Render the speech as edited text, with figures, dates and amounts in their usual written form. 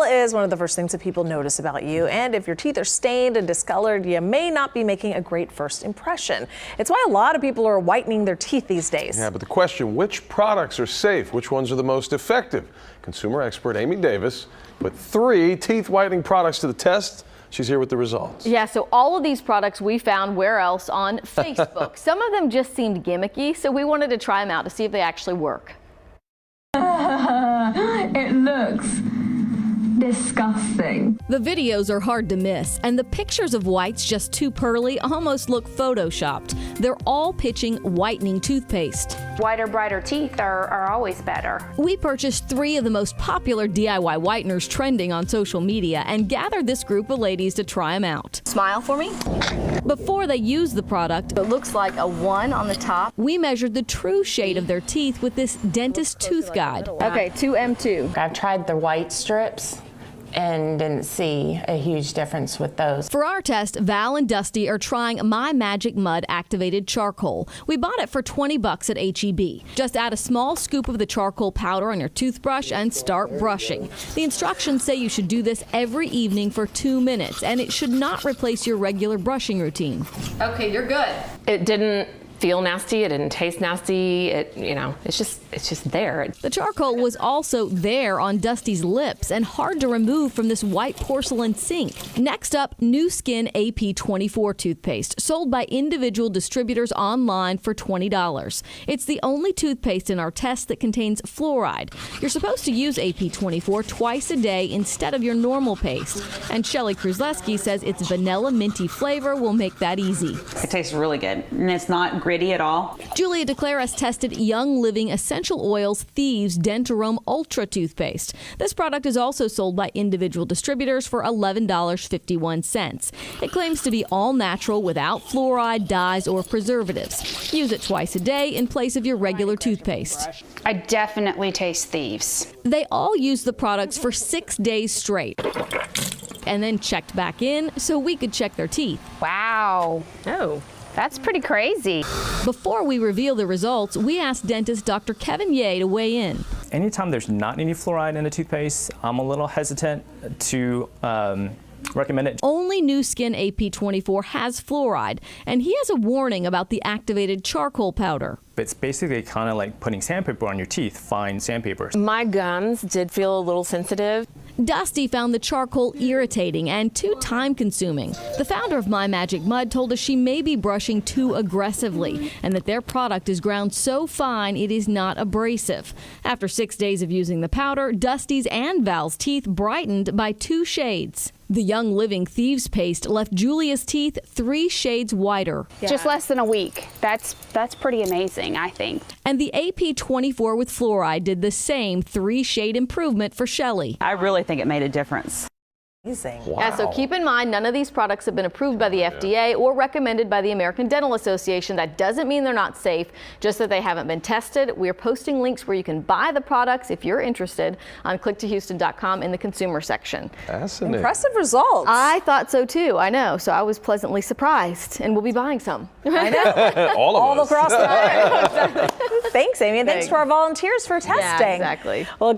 Smile is one of the first things that people notice about you, and if your teeth are stained and discolored, you may not be making a great first impression. It's why a lot of people are whitening their teeth these days. Yeah, but the question, which products are safe? Which ones are the most effective? Consumer expert Amy Davis put 3 teeth whitening products to the test. She's here with the results. Yeah, so all of these products we found where else? On Facebook. Some of them just seemed gimmicky, so we wanted to try them out to see if they actually work. It looks disgusting. The videos are hard to miss, and the pictures of whites just too pearly almost look photoshopped. They're all pitching whitening toothpaste. Whiter, brighter teeth are always better. We purchased 3 of the most popular DIY whiteners trending on social media and gathered this group of ladies to try them out. Smile for me. Before they use the product, It looks like a 1 on the top. we measured the true shade of their teeth with this dentist tooth guide. Okay, 2M2. I've tried the white strips and didn't see a huge difference with those. For our test, Val and Dusty are trying My Magic Mud Activated Charcoal. We bought it for $20 at H-E-B. Just add a small scoop of the charcoal powder on your toothbrush and start brushing. The instructions say you should do this every evening for 2 minutes, and it should not replace your regular brushing routine. Okay, you're good. It didn't feel nasty, it didn't taste nasty, it's just there. The charcoal was also there on Dusty's lips and hard to remove from this white porcelain sink. Next up, New Skin AP24 toothpaste, sold by individual distributors online for $20. It's the only toothpaste in our test that contains fluoride. You're supposed to use AP24 twice a day instead of your normal paste. And Shelly Kruzleski says its vanilla minty flavor will make that easy. It tastes really good, and it's not gritty at all. Julia DeClaire has tested Young Living Essential Oils Thieves Dentarome Ultra toothpaste. This product is also sold by individual distributors for $11.51. It claims to be all natural without fluoride, dyes, or preservatives. Use it twice a day in place of your regular toothpaste. I definitely taste Thieves. They all used the products for 6 days straight and then checked back in so we could check their teeth. Wow. Oh. That's pretty crazy. Before we reveal the results, we asked dentist Dr. Kevin Ye to weigh in. Anytime there's not any fluoride in a toothpaste, I'm a little hesitant to recommend it. Only New Skin AP24 has fluoride, and he has a warning about the activated charcoal powder. It's basically kind of like putting sandpaper on your teeth, fine sandpaper. My gums did feel a little sensitive. Dusty found the charcoal irritating and too time-consuming. The founder of My Magic Mud told us she may be brushing too aggressively and that their product is ground so fine it is not abrasive. After 6 days of using the powder, Dusty's and Val's teeth brightened by 2 shades. The Young Living Thieves paste left Julia's teeth 3 shades whiter. Just less than a week. That's pretty amazing, I think. And the AP24 with fluoride did the same 3-shade improvement for Shelly. I really think it made a difference. Amazing. Wow. Yeah, so keep in mind, none of these products have been approved by the FDA or recommended by the American Dental Association. That doesn't mean they're not safe, just that they haven't been tested. We're posting links where you can buy the products if you're interested on clicktohouston.com in the consumer section. Fascinating. Impressive results. I thought so too, I know. So I was pleasantly surprised, and we'll be buying some. I know. All of us. across the line. Thanks, Amy, and thanks to our volunteers for testing. Yeah, exactly. Well,